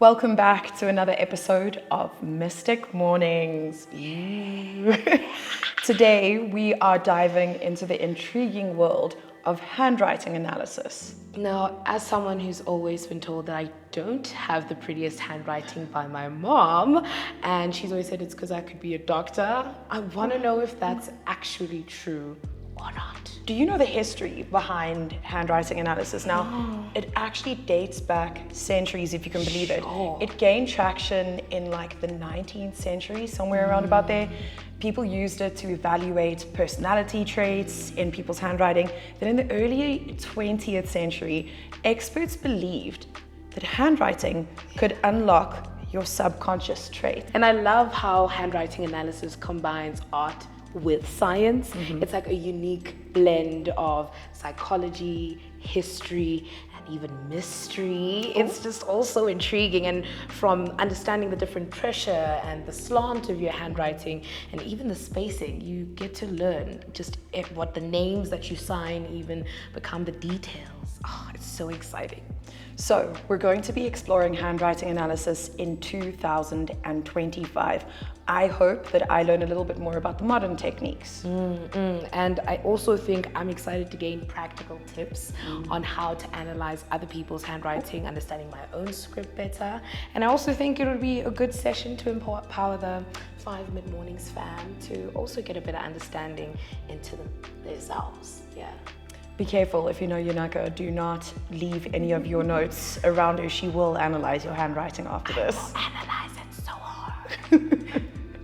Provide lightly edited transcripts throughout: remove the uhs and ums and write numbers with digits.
Welcome back to another episode of Mystic Mornings. Today we are diving into the intriguing world of handwriting analysis. Now, as someone who's always been told that I don't have the prettiest handwriting by my mom, and she's always said it's because I could be a doctor, I want to know if that's actually true or not. Do you know the history behind handwriting analysis? Now, it actually dates back centuries, if you can believe it. It gained traction in like the 19th century, somewhere around about there. People used it to evaluate personality traits in people's handwriting. Then in the early 20th century, experts believed that handwriting could unlock your subconscious trait. And I love how handwriting analysis combines art with science. It's like a unique blend of psychology, history, and even mystery. It's just also intriguing, and from understanding the different pressure and the slant of your handwriting and even the spacing, you get to learn just what the names that you sign even become the details. Oh, it's so exciting. So we're going to be exploring handwriting analysis in 2025. I hope that I learn a little bit more about the modern techniques. And I also think I'm excited to gain practical tips on how to analyze other people's handwriting, understanding my own script better. And I also think it would be a good session to empower the 5 Mid-Mornings fam to also get a better understanding into themselves. Yeah. Be careful, if you know Yonaka, do not leave any of your notes around her. She will analyze your handwriting after this. Analyze it so hard.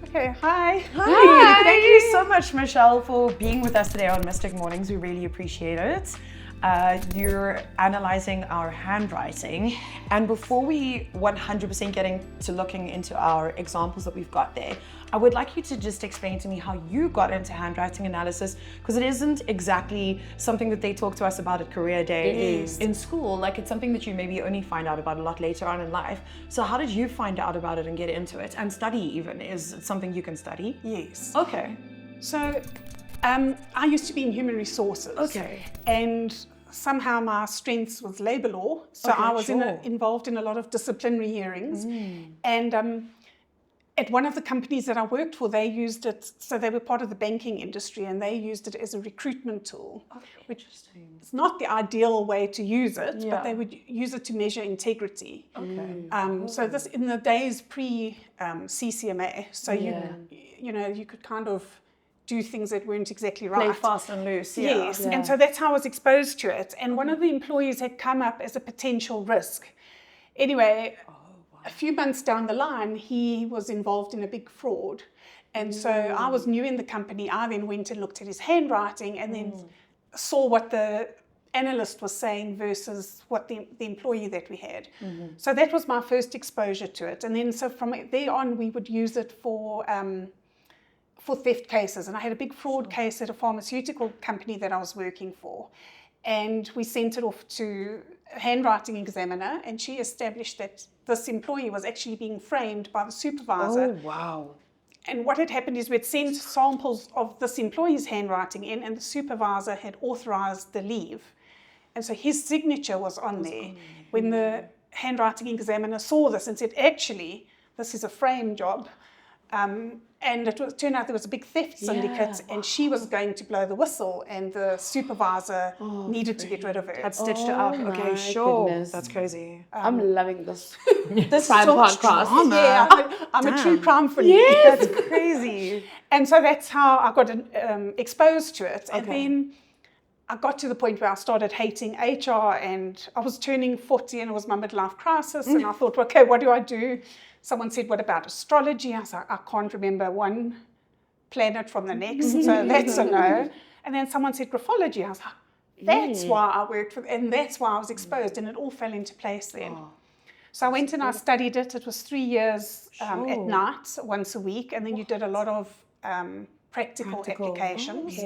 Okay, hi. Hi. Thank you so much, Michelle, for being with us today on Mystic Mornings. We really appreciate it. You're analyzing our handwriting. And before we 100% getting to looking into our examples that we've got there, I would like you to just explain to me how you got into handwriting analysis, because it isn't exactly something that they talk to us about at career day in school. Like, it's something that you maybe only find out about a lot later on in life. So how did you find out about it and get into it and study even? Is it something you can study? Yes. Okay. So I used to be in human resources. Okay. And somehow my strengths was labor law. So Okay, I was sure. involved in a lot of disciplinary hearings. And at one of the companies that I worked for, they used it, so they were part of the banking industry, and they used it as a recruitment tool, which is not the ideal way to use it, but they would use it to measure integrity. So this in the days pre-CCMA, so you could kind of do things that weren't exactly right. Play fast and loose. Yes, and so that's how I was exposed to it. And one of the employees had come up as a potential risk. Anyway, a few months down the line, he was involved in a big fraud. And so I was new in the company. I then went and looked at his handwriting and then saw what the analyst was saying versus what the employee that we had. So that was my first exposure to it. And then so from there on, we would use it for theft cases. And I had a big fraud case at a pharmaceutical company that I was working for. And we sent it off to a handwriting examiner, and she established that this employee was actually being framed by the supervisor. Oh, wow. And what had happened is we'd sent samples of this employee's handwriting in, and the supervisor had authorized the leave. And so his signature was on there. When the handwriting examiner saw this and said, actually, this is a frame job, and it turned out there was a big theft syndicate, and she was going to blow the whistle, and the supervisor needed to get rid of her. Had stitched it out. Okay, sure. Goodness. That's crazy. I'm loving this. This crime so much podcast. drama. Yeah, I'm a true crime freak. Yeah, that's crazy. And so that's how I got exposed to it. And then I got to the point where I started hating HR, and I was turning 40, and it was my midlife crisis. And I thought, okay, what do I do? Someone said, what about astrology? I was like, I can't remember one planet from the next, so that's a no. And then someone said graphology. I was like, that's why I worked with, and that's why I was exposed, and it all fell into place then. So I went and I studied it. It was 3 years at night, once a week, and then you did a lot of practical applications.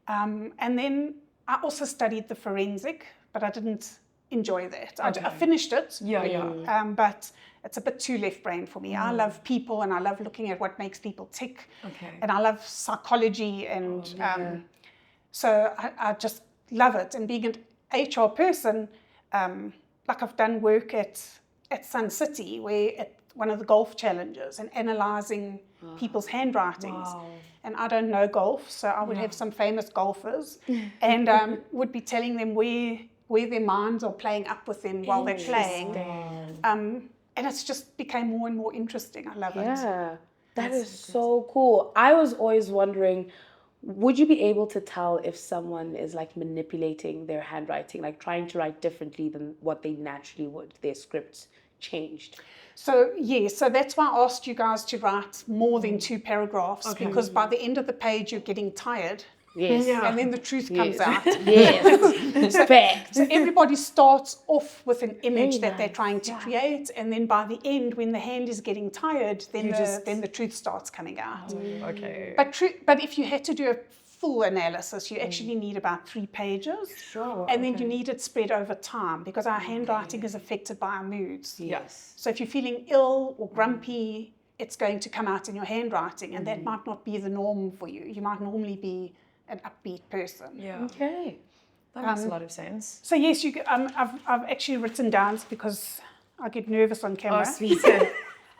And then I also studied the forensic, but I didn't enjoy that. I finished it, but it's a bit too left brain for me. I love people, and I love looking at what makes people tick, and I love psychology, and so I just love it. And being an HR person, like I've done work at at Sun City, where at one of the golf challenges, and analysing people's handwritings. Wow. And I don't know golf, so I would have some famous golfers and would be telling them where their minds are playing up with them while they're playing. And it's just became more and more interesting. I love it. Yeah, that is so cool. I was always wondering, would you be able to tell if someone is like manipulating their handwriting, like trying to write differently than what they naturally would, their scripts changed? So, yes, so that's why I asked you guys to write more than 2 paragraphs, because by the end of the page, you're getting tired. Yes. And then the truth comes out. Yes. Fact. So everybody starts off with an image that they're trying to create, and then by the end, when the hand is getting tired, then the truth starts coming out. Okay. But if you had to do a full analysis, you actually need about 3 pages. Sure. And then you need it spread over time, because our handwriting is affected by our moods. Yes. So if you're feeling ill or grumpy, it's going to come out in your handwriting, and that might not be the norm for you. You might normally be an upbeat person. Yeah. Okay. That makes a lot of sense. So yes, I've actually written down, because I get nervous on camera. Oh, sweet.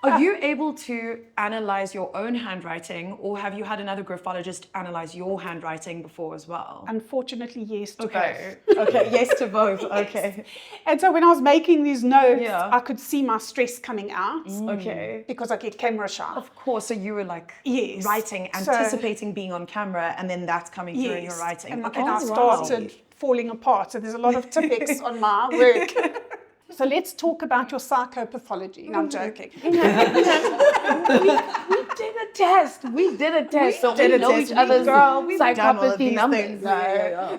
Are you able to analyze your own handwriting, or have you had another graphologist analyze your handwriting before as well? Unfortunately, yes to Okay. both. Okay. Yes to both. Okay. And so when I was making these notes, Yeah. I could see my stress coming out Okay. because I get camera shy. Of course. So you were like Yes. writing, So- anticipating being on camera, and then that's coming through in your writing. And, Okay. and I That's started falling apart. So there's a lot of typics on my work. So let's talk about your psychopathology. No, I'm joking. We did a test. So we know each other's psychopathy numbers.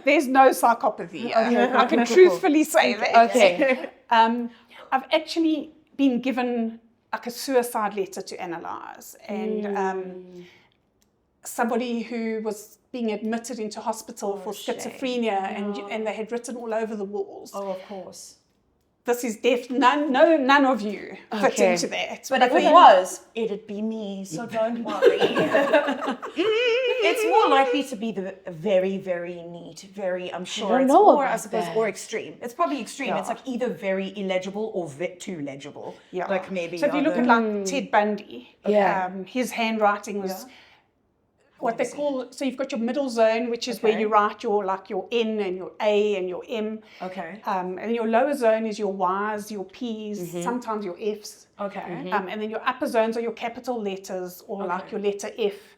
There's no psychopathy. I can truthfully say that. Okay. I've actually been given like a suicide letter to analyse, and somebody who was being admitted into hospital for schizophrenia, and they had written all over the walls. Oh, of course. This is none of you fit into that. But if it was, it'd be me, so don't worry. It's more likely to be the very, very neat, very, I'm sure it's more, I suppose, or extreme. It's probably extreme. It's like either very illegible or too legible. Yeah. Like maybe. So if you look at like Ted Bundy, his handwriting was what they call, so you've got your middle zone, which is where you write your N and your A and your M. Okay. And your lower zone is your Y's, your P's, sometimes your F's. Okay. And then your upper zones are your capital letters, or like your letter F.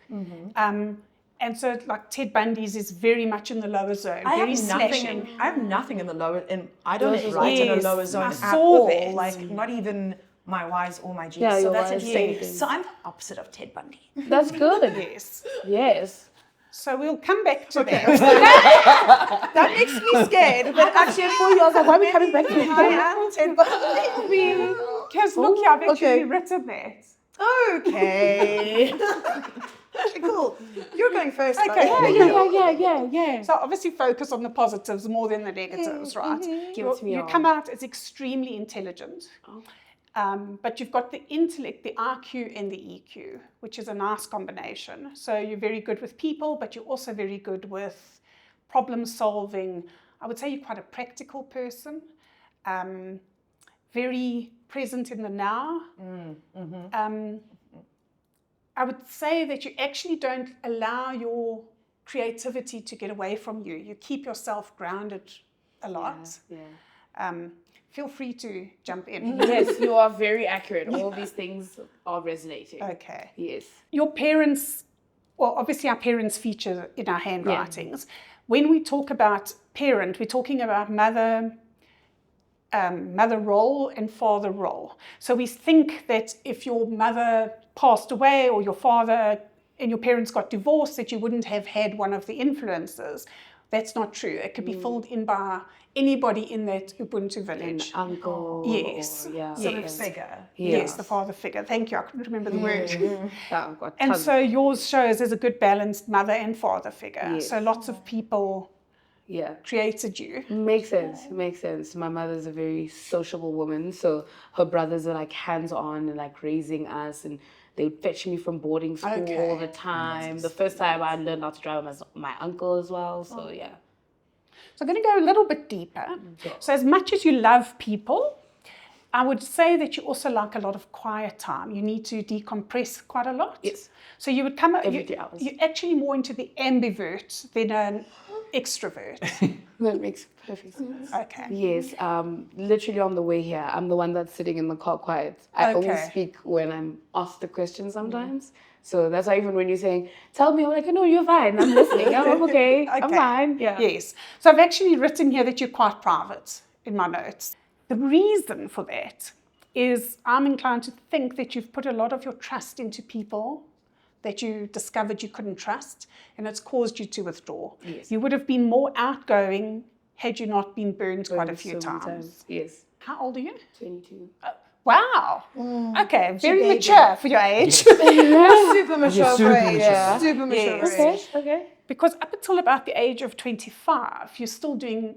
And so like Ted Bundy's is very much in the lower zone, very slashing. I have nothing in the lower, I don't write in a lower zone I at saw all. that. Like not even my Y's or my G's. Yeah, so your that's Y's, interesting. same So I'm the opposite of Ted Bundy. That's good. Yes. Yes. So we'll come back to that. That makes me scared. But Actually, for you, I was like, why are we coming back to this? I am Ted Bundy. Because look, I've actually written that. Okay. Okay, cool. You're going first. Okay. Yeah. So obviously focus on the positives more than the negatives, right? Give it to me You all. come out as extremely intelligent. But you've got the intellect, the IQ and the EQ, which is a nice combination. So you're very good with people, but you're also very good with problem solving. I would say you're quite a practical person, very present in the now. I would say that you actually don't allow your creativity to get away from you. You keep yourself grounded a lot. Feel free to jump in. Yes, you are very accurate. All these things are resonating. Okay. Yes. Your parents, well, obviously our parents feature in our handwritings. When we talk about parent, we're talking about mother role and father role. So we think that if your mother passed away or your father and your parents got divorced, that you wouldn't have had one of the influences. That's not true. It could be filled in by anybody in that Ubuntu village. An uncle. Yes. Yeah. Sort of figure. Yes, the father figure. Thank you. I couldn't remember the word. I've got And tons. so yours shows as a good balanced mother and father figure. Yes. So lots of people created you. Makes sense. My mother's a very sociable woman, so her brothers are like hands-on and like raising us, and they would fetch me from boarding school all the time. The first time I learned how to drive was my uncle as well, so So I'm going to go a little bit deeper. So as much as you love people, I would say that you also like a lot of quiet time. You need to decompress quite a lot. Yes. So you would come Every 3 hours. you're actually more into the ambivert than an extrovert. That makes perfect sense. Okay. Yes, literally on the way here, I'm the one that's sitting in the car quiet. I only Okay. speak when I'm asked a question sometimes. So that's why even when you're saying, tell me, I'm like, no, you're fine. I'm listening. I'm okay. I'm fine. Yeah. Yes. So I've actually written here that you're quite private in my notes. The reason for that is I'm inclined to think that you've put a lot of your trust into people that you discovered you couldn't trust, and it's caused you to withdraw. Yes. You would have been more outgoing had you not been burned quite a few So many times. Yes. How old are you? 22. Wow. Okay, very baby. mature for your age. Super mature super for age. mature. Super mature Yes. for age. Okay. Because up until about the age of 25, you're still doing,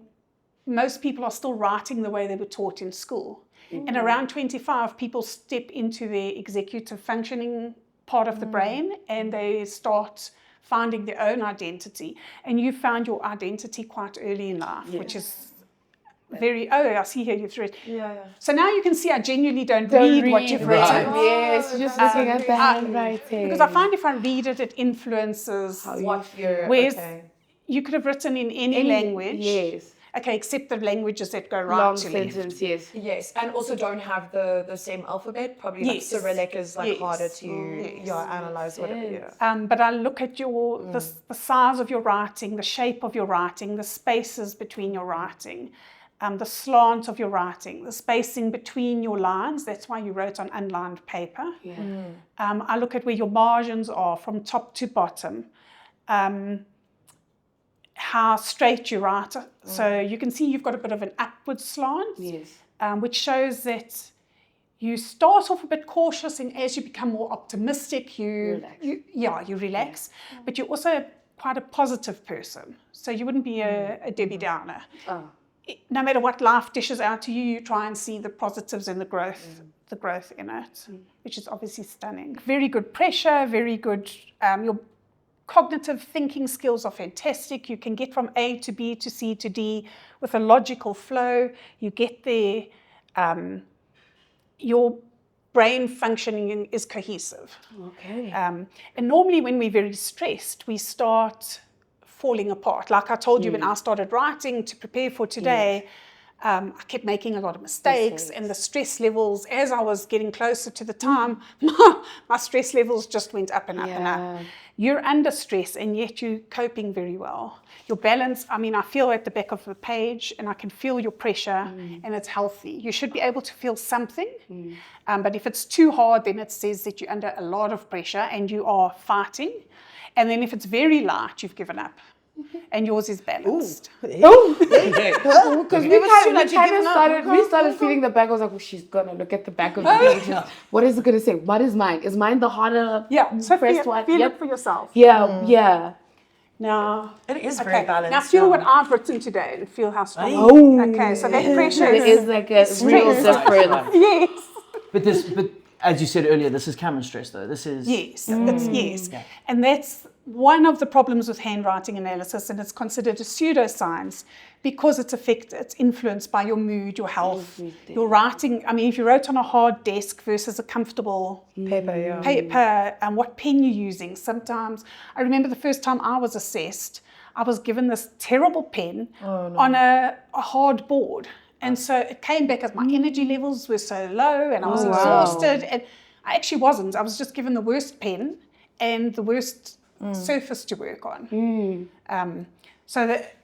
most people are still writing the way they were taught in school. And around 25, people step into the executive functioning part of the brain and they start finding their own identity. And you found your identity quite early in life, which is very, I see here you've read. Yeah. So now you can see I genuinely don't read what you've written. Yes, you're just looking at the handwriting. Because I find if I read it, it influences What you're, Whereas okay. you could have written in any language. Yes. Okay, except the languages that go right Long to left. sentence, yes. Yes, and also don't have the same alphabet. Probably like Yes. Cyrillic is like Yes. harder to analyze whatever. Yeah. But I look at your the size of your writing, the shape of your writing, the spaces between your writing, the slant of your writing, the spacing between your lines. That's why you wrote on unlined paper. Yeah. I look at where your margins are from top to bottom. How straight you write. So you can see you've got a bit of an upward slant, Yes. which shows that you start off a bit cautious, and as you become more optimistic, you relax. But you're also quite a positive person, so you wouldn't be a Debbie Downer. No matter what life dishes out to you, you try and see the positives and the growth in it, which is obviously stunning. Very good pressure, very good. Your cognitive thinking skills are fantastic. You can get from A to B to C to D with a logical flow. You get there. Your brain functioning is cohesive. Okay. And normally when we're very stressed, we start falling apart. Like I told you when I started writing to prepare for today, I kept making a lot of mistakes, and the stress levels, as I was getting closer to the time, my stress levels just went up and up and up. You're under stress, and yet you're coping very well. Your balance, I mean, I feel at the back of the page, and I can feel your pressure, and it's healthy. You should be able to feel something, but if it's too hard, then it says that you're under a lot of pressure and you are fighting. And then if it's very light, you've given up. And yours is balanced. Because we started feeling the back. I was like, she's gonna look at the back of the page. What is it gonna say? What is mine? Is mine the harder? So pressed one? feel it for yourself. Yeah. Now, It is very balanced. Now feel what I've written today and feel how strong. Okay, so that pressure It is like a real difference. Yes. But as you said earlier, this is Cameron stress though. This is Yes, yes. And that's one of the problems with handwriting analysis, and it's considered a pseudoscience because it's influenced by your mood, your health, your writing. I mean, if you wrote on a hard desk versus a comfortable paper, and what pen you're using. Sometimes, I remember the first time I was assessed, I was given this terrible pen on a hard board. And so it came back as my energy levels were so low and I was exhausted. And I actually wasn't. I was just given the worst pen and the worst surface to work on. So that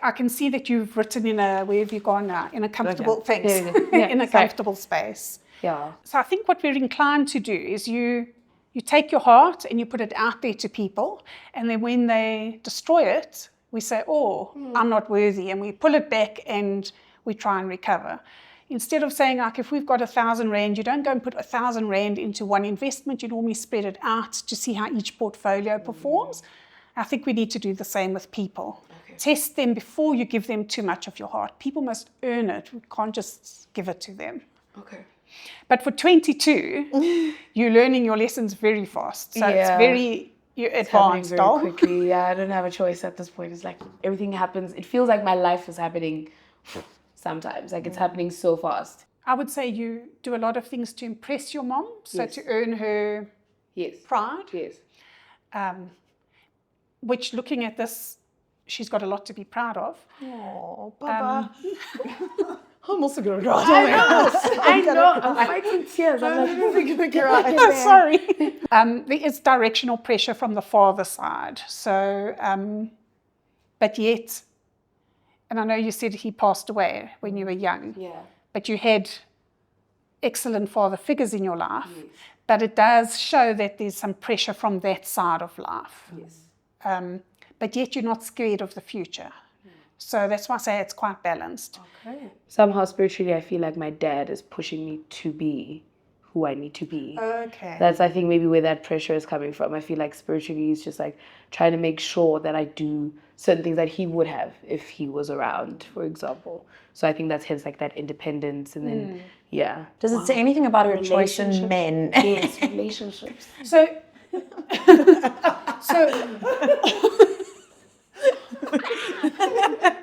I can see that you've written where have you gone now? In a comfortable in a comfortable space. Yeah. So I think what we're inclined to do is you take your heart and you put it out there to people, and then when they destroy it, we say, I'm not worthy, and we pull it back and we try and recover. Instead of saying, like, if we've got 1,000 Rand, you don't go and put 1,000 Rand into one investment. You normally spread it out to see how each portfolio performs. I think we need to do the same with people. Test them before you give them too much of your heart. People must earn it. We can't just give it to them. Okay. But for 22, you're learning your lessons very fast. So it's you're advanced. Very quickly. Yeah, I don't have a choice at this point. It's like everything happens. It feels like my life is happening sometimes. Like it's happening so fast. I would say you do a lot of things to impress your mom, so to earn her Yes. pride. Yes. Which, looking at this, she's got a lot to be proud of. Oh, Baba. I'm also gonna cry. I know. I'm fighting tears. I'm like, gonna cry. Sorry. There is directional pressure from the father side. So, but yet, and I know you said he passed away when you were young. yeah. But you had excellent father figures in your life. Yes. But it does show that there's some pressure from that side of life. Yes. But yet you're not scared of the future. So that's why I say it's quite balanced. Okay. Somehow spiritually, I feel like my dad is pushing me to be who I need to be. Okay. That's, I think, maybe where that pressure is coming from. I feel like spiritually he's just like trying to make sure that I do certain things that he would have if he was around, for example. So I think that's hence like that independence, and then yeah. Does it say anything about her choice in men? Yes, relationships. So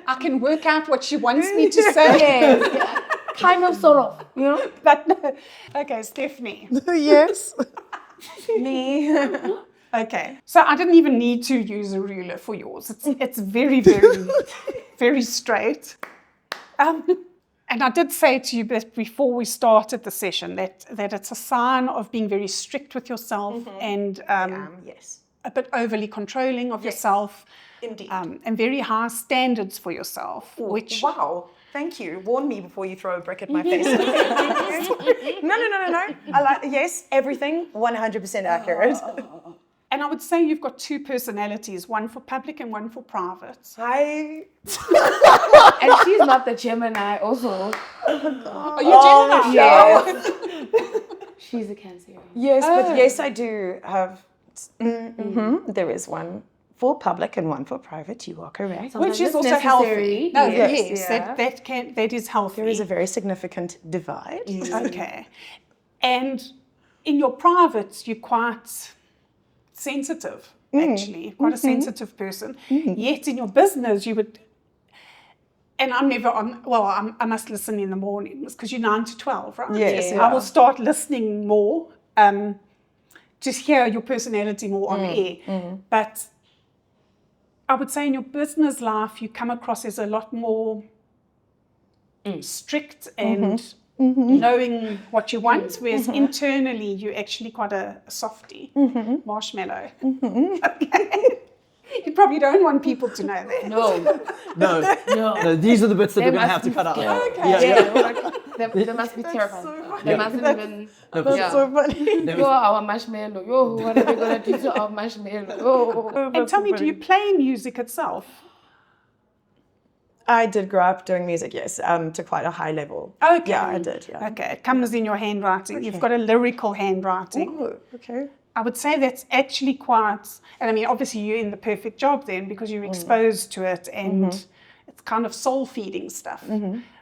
I can work out what she wants me to say. Yes. Kind of, sort of, you know. But no. Okay, Stephanie. Yes. Me. Okay. So I didn't even need to use a ruler for yours. It's very, very, very straight. And I did say to you before we started the session that it's a sign of being very strict with yourself and Yes. a bit overly controlling of yourself. Indeed. And very high standards for yourself, which... Wow. Thank you. Warn me before you throw a brick at my face. No. Yes, everything 100% accurate. And I would say you've got two personalities, one for public and one for private. Hi. And she's not the Gemini also. Are you Gemini? Yes. She's a Cancer. Yes, but yes, I do have. There is one for public and one for private. You are correct. Which is it's also necessary. healthy. No, Yes, yes, that is healthy. There is a very significant divide. Okay. And in your private, you're quite sensitive, actually, quite a sensitive person. Yet in your business, you would, and I'm never on, well, I must listen in the mornings because you're 9 to 12, right? Yes, I will start listening more, just hear your personality more on air. But I would say in your business life, you come across as a lot more strict and knowing what you want, whereas internally you're actually quite a softie, marshmallow. Okay. You probably don't want people to know that. No, these are the bits that we're going to have to cut out. Okay. They must be terrifying. They mustn't even. That's so funny. You're our marshmallow. Yo, what are we going to do to our marshmallow? And tell me, do you play music itself? I did grow up doing music, yes, to quite a high level. Okay. Yeah, I did, yeah. Okay, it comes in your handwriting. You've got a lyrical handwriting. Oh, okay. I would say that's actually quite, and I mean, obviously you're in the perfect job then because you're exposed to it and it's kind of soul-feeding stuff.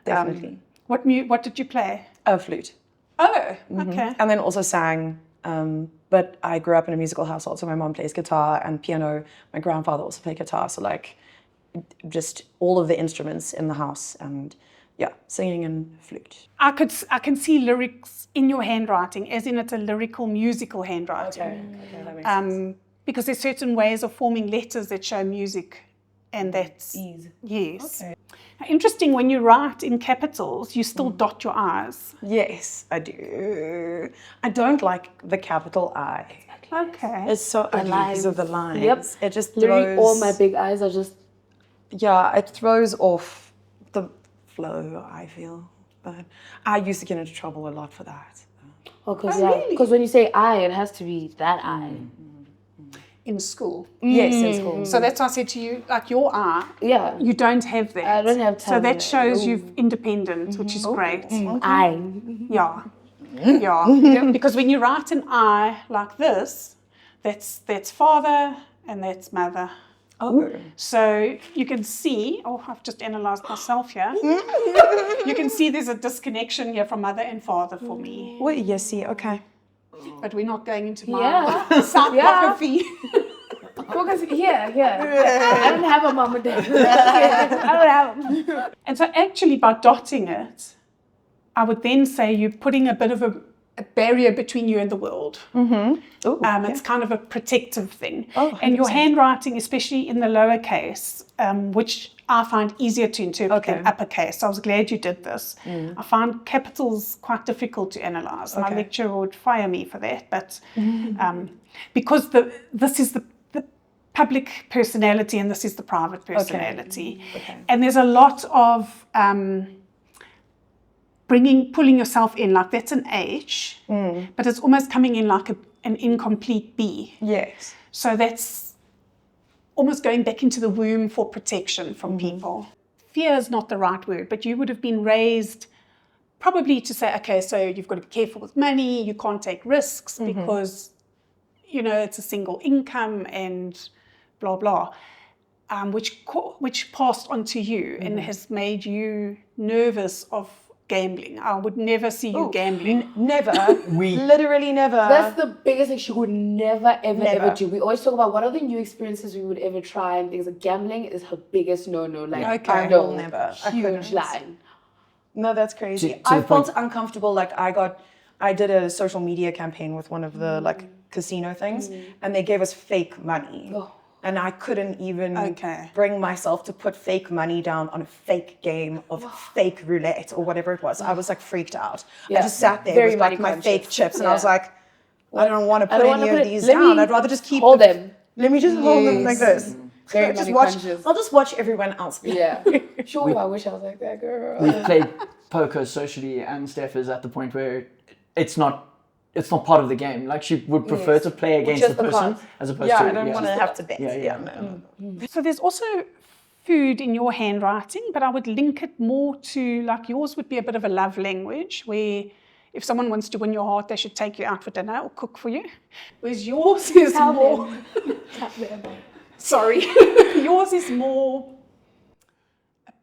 Definitely. What did you play? A flute. Oh, okay. And then also sang. But I grew up in a musical household, so my mom plays guitar and piano. My grandfather also played guitar, so like just all of the instruments in the house and yeah, singing and flute. I can see lyrics in your handwriting, as in it's a lyrical, musical handwriting. Okay, that makes sense. Because there's certain ways of forming letters that show music, and that's Ease. Yes. Okay. Interesting. When you write in capitals, you still dot your I's. Yes, I do. I don't like the capital I. Okay. It's so ugly because of the lines. Yep. It just Literally, throws. all my big eyes are just. Yeah, it throws off the flow, I feel. But I used to get into trouble a lot for that. Oh, because when you say I, it has to be that I. In school. Yes, in school. So that's why I said to you, like your I, Yeah. you don't have that. I don't have So time. that shows you're independent, which is great. I. Yeah. Yeah. Because when you write an I like this, that's father and that's mother. Oh. So you can see, I've just analysed myself here. You can see there's a disconnection here from mother and father for me. Well, yes, see, okay. But we're not going into my Yeah. psychopathy. Because I don't have a mom and dad. I don't have them. And so actually by dotting it, I would then say you're putting a bit of a barrier between you and the world. It's kind of a protective thing. And your handwriting, especially in the lowercase, which I find easier to interpret than uppercase. So I was glad you did this. I find capitals quite difficult to analyze. My lecturer would fire me for that. But because this is the public personality and this is the private personality. And there's a lot of pulling yourself in, like that's an H, but it's almost coming in like an incomplete B. Yes. So that's almost going back into the womb for protection from people. Fear is not the right word, but you would have been raised probably to say, okay, so you've got to be careful with money, you can't take risks because, you know, it's a single income and blah, blah, which passed on to you and has made you nervous of gambling. I would never see you gambling. Never. Literally never. That's the biggest thing she would never, ever do. We always talk about what are the new experiences we would ever try, and things like gambling is her biggest no-no. Like, I will never. Huge line. No, that's crazy. To I the point- felt uncomfortable. Like I did a social media campaign with one of the like casino things, and they gave us fake money. And I couldn't even bring myself to put fake money down on a fake game of fake roulette or whatever it was. I was like freaked out. I just sat there with like my fake chips and I was like, I don't want to put any of these down. I'd rather just keep them. Let me just hold them like this. Very Just money watch. conscious. I'll just watch everyone else. Yeah. Sure, I wish I was like that girl. We've played poker socially, and Steph is at the point where it's not part of the game. Like she would prefer to play against just the the person cards. as opposed to. I don't want to have to bet. No. So there's also food in your handwriting, but I would link it more to, like yours would be a bit of a love language where if someone wants to win your heart, they should take you out for dinner or cook for you. Whereas yours is more... Sorry. Yours is more...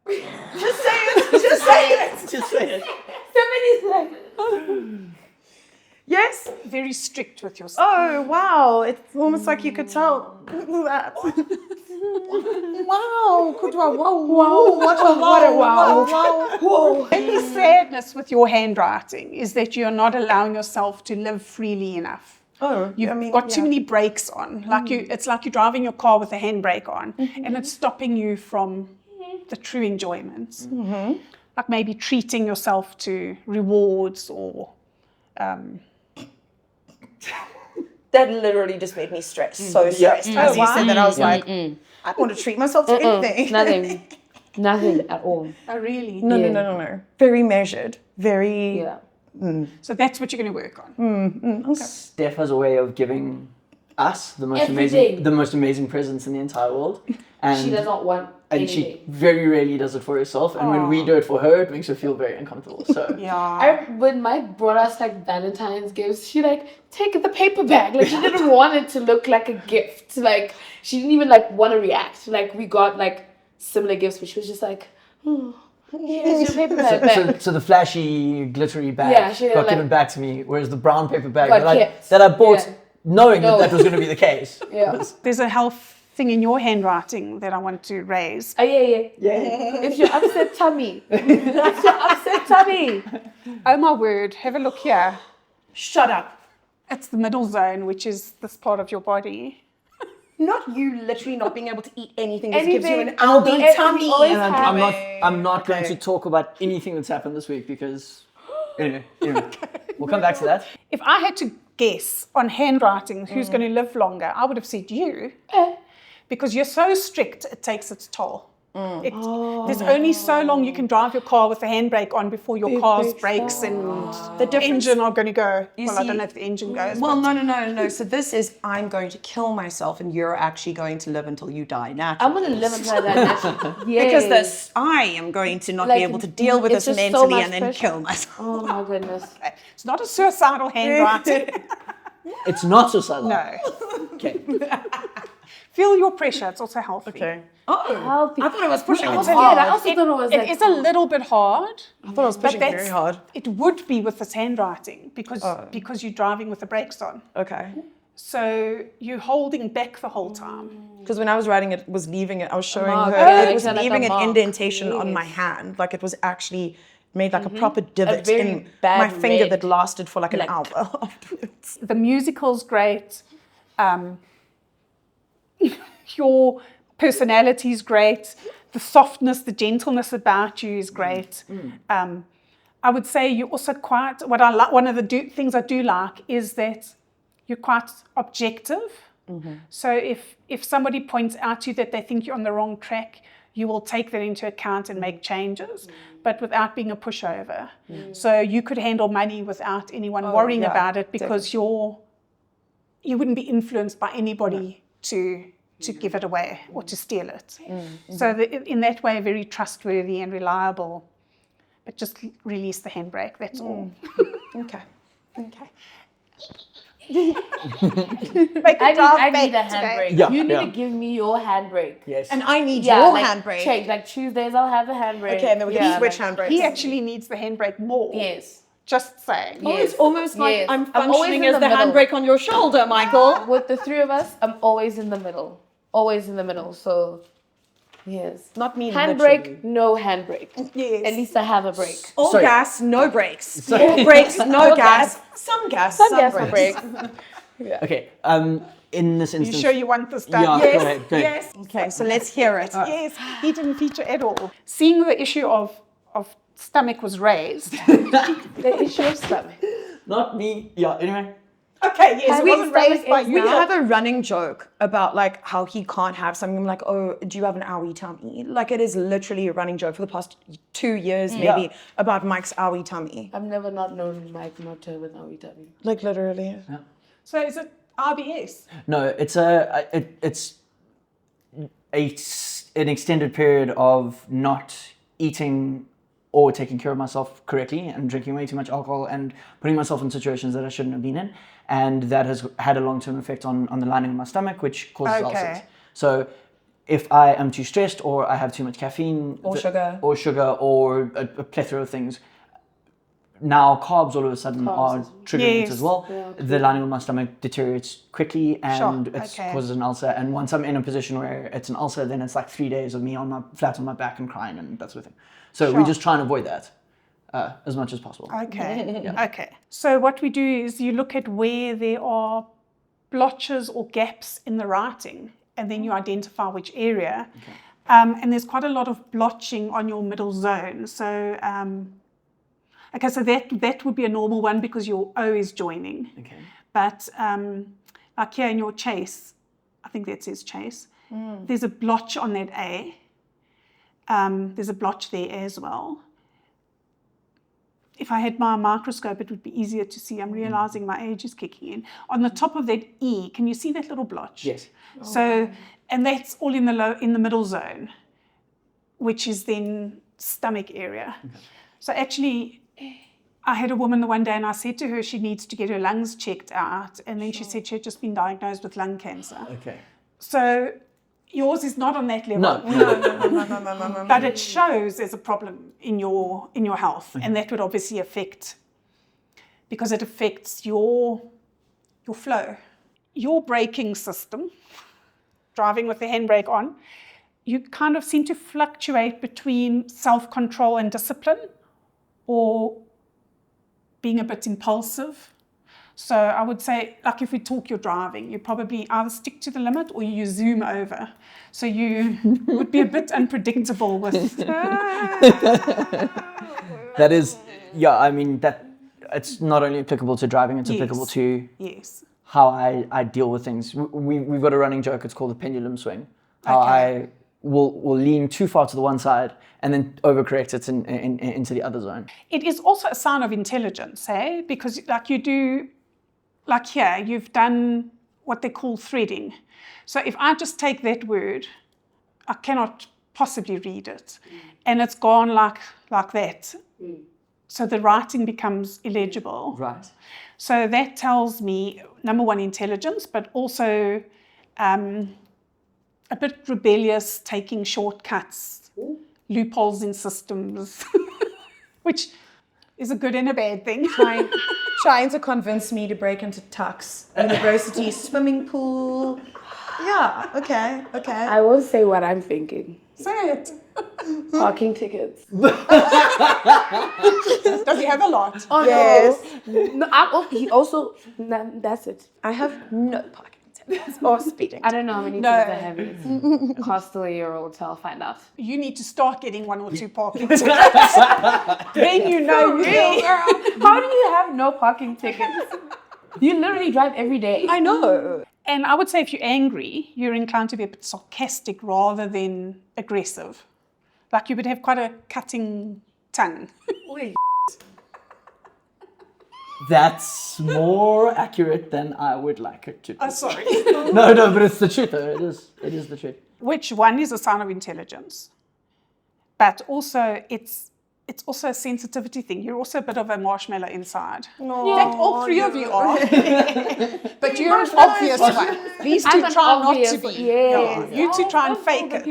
Just say it. Just say it. Just say it. Somebody's like... Yes. very strict with yourself. Oh, wow. It's almost like you could tell that. Wow. Whoa. Any sadness with your handwriting is that you're not allowing yourself to live freely enough. You've got too many brakes on. It's like you're driving your car with a handbrake on, and it's stopping you from the true enjoyments. Like maybe treating yourself to rewards or... That literally just made me stressed. So stressed. As you said that, I was like, I want to treat myself to anything. Nothing at all. Oh, really? No. Very measured. Very... Yeah. So that's what you're going to work on. Steph has a way of giving us the most Everything. amazing presents in the entire world, and She does not want and anything. she very rarely does it for herself. And when we do it for her, it makes her feel very uncomfortable. So When Mike brought us like Valentine's gifts, she like take the paper bag. Like she didn't want it to look like a gift. Like she didn't even like want to react. Like we got like similar gifts, but she was just like, here's your paper bag. so the flashy, glittery bag she got like- given back to me, whereas the brown paper bag Got kept. that I bought Yeah. knowing No. that was going to be the case. Yeah. There's a health thing in your handwriting that I want to raise. Oh yeah. If you're upset tummy. If you're upset tummy. Oh my word, have a look here. Shut up. It's the middle zone, which is this part of your body. Not you literally not being able to eat anything that gives you an Anything. album Anything tummy. always And have I'm not going to talk about anything that's happened this week because anyway, we'll come back to that. If I had to guess on handwriting who's going to live longer, I would have said you. Because you're so strict, it takes its toll. There's only so long you can drive your car with the handbrake on before your car's brakes and the engine are going to go. Well, I don't know if the engine goes. Well, but no. So this is I'm going to kill myself and you're actually going to live until you die naturally. I'm gonna live until that naturally. Because this, I am going to not Like, be able to deal with it's this just so mentally much and then pressure. kill myself. Oh my goodness. it's not a suicidal handwriting. It's not so sad. No. Okay. Feel your pressure. It's also healthy. Healthy. I thought I was pushing I it was hard. scared. I also thought it was It like is a little bit hard. I thought I was pushing very hard. It would be with this handwriting because you're driving with the brakes on. Okay. So you're holding back the whole time. Because when I was writing it, was leaving it, I was showing mark. her, Yeah, it was like a leaving an mark. indentation on my hand. Like it was actually made like a proper divot very in bad my finger red, that lasted for like an like- hour afterwards. The musical's great. Your personality's great. The softness, the gentleness about you is great. I would say you're also quite, one of the things I do like is that you're quite objective. So if somebody points out to you that they think you're on the wrong track, you will take that into account and make changes, but without being a pushover. So you could handle money without anyone worrying about it, because you wouldn't be influenced by anybody to give it away or to steal it. So in that way, very trustworthy and reliable, but just release the handbrake, that's all. Okay. Make I it drive need a back today. handbrake. Yeah, You need yeah. to give me your handbrake. Yes. And I need Yeah, your like, handbrake. Change, like Tuesdays I'll have the handbrake. Okay, and then we can switch like- handbrakes. He actually needs the handbrake more. Yes. Just saying. Oh, it's almost like Yes. I'm I'm always functioning in as the the middle. handbrake on your shoulder, Michael. With the three of us, I'm always in the middle. Always in the middle. So, yes. Not me, Handbrake, literally. no handbrake. Yes. At least I have a brake. All Sorry. gas, no brakes. Sorry. All brakes, no All gas. Some gas, Some gas for brakes. brakes. Okay. In this You instance. sure you want this done? Yeah, Yes. go ahead, go ahead. Yes. Okay, so let's hear it. Yes. He didn't feature at all. Seeing the issue of stomach was raised. The issue of stomach. Not me. Yeah. Anyway. Okay, yes, it We wasn't raised by stomach you. We have a running joke about like how he can't have something. I'm like, oh, do you have an owie tummy? Like it is literally a running joke for the past 2 years maybe about Mike's owie tummy. I've never not known Mike not to have an owie tummy. Like literally. So is it RBS? No, it's an extended period of not eating or taking care of myself correctly and drinking way too much alcohol and putting myself in situations that I shouldn't have been in, and that has had a long-term effect on the lining of my stomach, which causes ulcers. So if I am too stressed or I have too much caffeine Or sugar. or a plethora of things, now carbs all of a sudden are triggering Yes. it as well. The lining of my stomach deteriorates quickly and it okay. causes an ulcer. And once I'm in a position where it's an ulcer, then it's like 3 days of me flat on my back and crying and that sort of thing. So we just try and avoid that as much as possible. Okay. Okay. So what we do is you look at where there are blotches or gaps in the writing, and then you identify which area. And there's quite a lot of blotching on your middle zone. So so that would be a normal one because your O is joining. Okay. But like here in your chase, I think that says chase, there's a blotch on that A. There's a blotch there as well. If I had my microscope, it would be easier to see. I'm realizing my age is kicking in. On the top of that E, can you see that little blotch? Yes. So, and that's all in the middle zone, which is then stomach area. So actually, I had a woman the one day and I said to her she needs to get her lungs checked out, and then she said she had just been diagnosed with lung cancer. Okay. So yours is not on that level. No. But it shows there's a problem in your health, and that would obviously affect, because it affects your flow, your braking system. Driving with the handbrake on, you kind of seem to fluctuate between self-control and discipline, or being a bit impulsive. So I would say, like if we talk your driving, you probably either stick to the limit or you zoom over. So you would be a bit unpredictable with... That is, yeah, I mean, that it's not only applicable to driving, it's applicable to Yes. how I deal with things. We've got a running joke, it's called the pendulum swing. How I will lean too far to the one side and then overcorrect it into the other zone. It is also a sign of intelligence, eh? Because like you do, like here, you've done what they call threading. So if I just take that word, I cannot possibly read it. And it's gone like that. So the writing becomes illegible. Right. So that tells me, number one, intelligence, but also a bit rebellious, taking shortcuts, loopholes in systems, which is a good and a bad thing. Trying to convince me to break into Tux University swimming pool. Yeah, okay. I will say what I'm thinking. Say it. Parking tickets. Does he have a lot? Oh, Yes. no. He also, that's it. I have no parking tickets or speeding. I don't know how many No. tickets I have yet. Cost a year-old, so I'll find out. You need to start getting 1 or 2 parking tickets. Then you know you will. How do you have no parking tickets? You literally drive every day. I know. And I would say if you're angry, you're inclined to be a bit sarcastic rather than aggressive. Like you would have quite a cutting tongue. That's more accurate than I would like it to be. Oh, sorry. No, but it's the truth though. It is the truth. Which one is a sign of intelligence. But also it's also a sensitivity thing. You're also a bit of a marshmallow inside. In fact, all 3 of you are. But you're an obvious one. These 2 try not to be. Yes. You 2 try and fake it.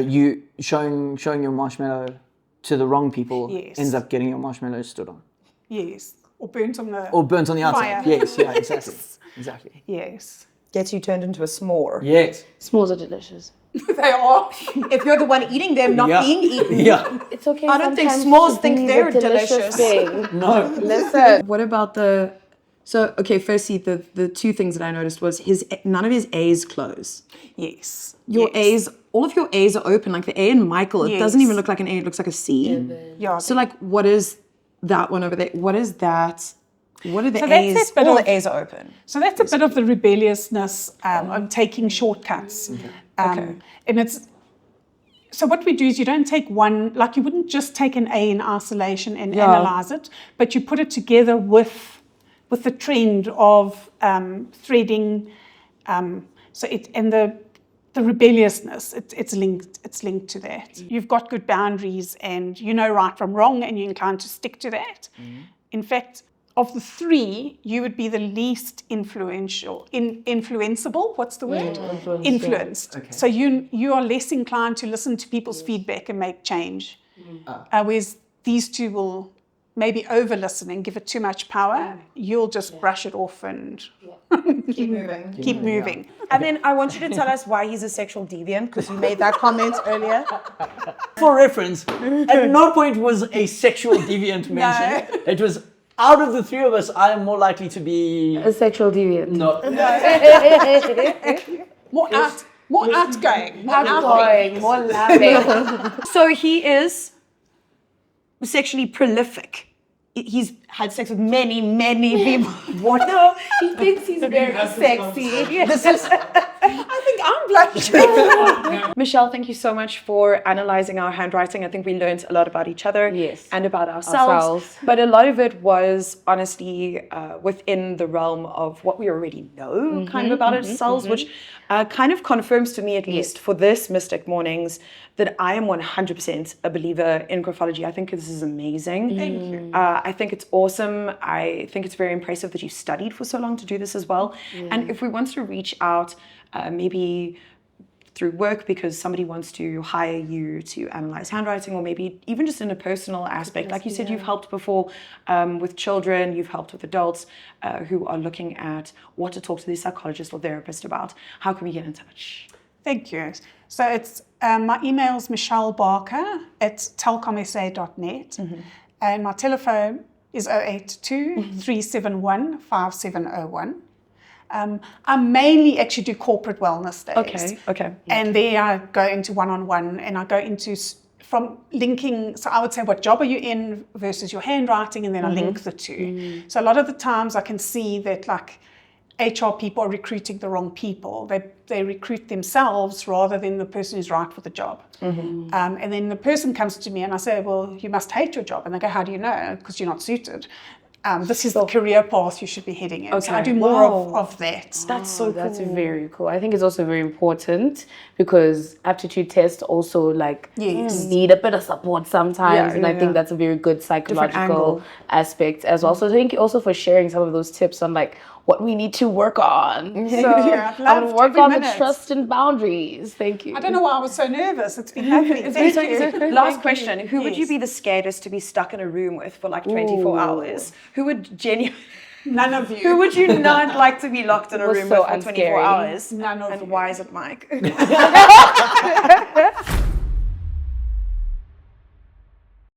You showing your marshmallow to the wrong people Yes. ends up getting your marshmallow stood on. Yes. Or burnt on the... Or burnt on the outside. Fire. Yes, yeah, exactly. Exactly. Yes. Gets you turned into a s'more. Yes. S'mores are delicious. They are. If you're the one eating them, not Yeah. being eaten. Yeah. It's okay. I don't think sometimes s'mores to think be they're the delicious delicious. thing. No. Listen. What about the? So okay, firstly, the 2 things that I noticed was none of his A's close. Yes. Your A's, all of your A's are open. Like the A in Michael, it doesn't Yes. even look like an A; it looks like a C. Yeah. So like, what is that one over there? What is that? What are the So that's A's? it, but All of- the A's are open. So that's a bit of the rebelliousness of taking shortcuts. And it's, so what we do is you don't take one, like you wouldn't just take an A in isolation and analyze it, but you put it together with the trend of threading. So it, and the rebelliousness, it's linked to that. You've got good boundaries and you know right from wrong and you're inclined to stick to that. In fact, of the 3, you would be the least influenceable. What's the word? Influenced. Okay. So you are less inclined to listen to people's feedback and make change. Whereas these 2 will maybe over-listen and give it too much power. You'll just brush it off and Keep moving. keep moving. And then I want you to tell us why he's a sexual deviant, because you made that comment earlier. For reference, at no point was a sexual deviant mentioned. It was out of the 3 of us, I am more likely to be A sexual deviant. not. More outgoing, more Outgoing, more loving. So he is sexually prolific. He's had sex with many, many people. What? No, he thinks he's very sexy. This is. I think I'm blushing. Michelle, thank you so much for analyzing our handwriting. I think we learned a lot about each other Yes. and about ourselves. But a lot of it was honestly within the realm of what we already know kind of about ourselves, which kind of confirms to me, at least for this Mystic Mornings, that I am 100% a believer in graphology. I think this is amazing. Thank you. I think it's awesome. I think it's very impressive that you studied for so long to do this as well. And if we want to reach out, maybe through work because somebody wants to hire you to analyze handwriting, or maybe even just in a personal aspect. Like you said, you've helped before with children, you've helped with adults who are looking at what to talk to their psychologist or therapist about. How can we get in touch? Thank you. So it's my email's michellebarker@telcomsa.net, and my telephone is 082-371-5701. I mainly actually do corporate wellness days. Okay. And there I go into one-on-one, and I go into from linking. So I would say, what job are you in versus your handwriting, and then I link the 2. So a lot of the times I can see that like HR people are recruiting the wrong people. They recruit themselves rather than the person who's right for the job. And then the person comes to me and I say, well, you must hate your job. And they go, how do you know? Because you're not suited. This is the career path you should be heading in. So I do more of that. That's so cool. That's very cool. I think it's also very important because aptitude tests also like need a bit of support sometimes, and I think that's a very good psychological aspect as well. So thank you also for sharing some of those tips on like what we need to work on. So I've I'm loved gonna work every on the minute. trust and boundaries. Thank you. I don't know why I was so nervous. It's been lovely. Thank you. Last question. Who would you be the scaredest to be stuck in a room with for like 24 hours? Who would genuinely... None of you. Who would you not like to be locked in a was room so with for 24 unscary. hours? None of And you. why is it Mike?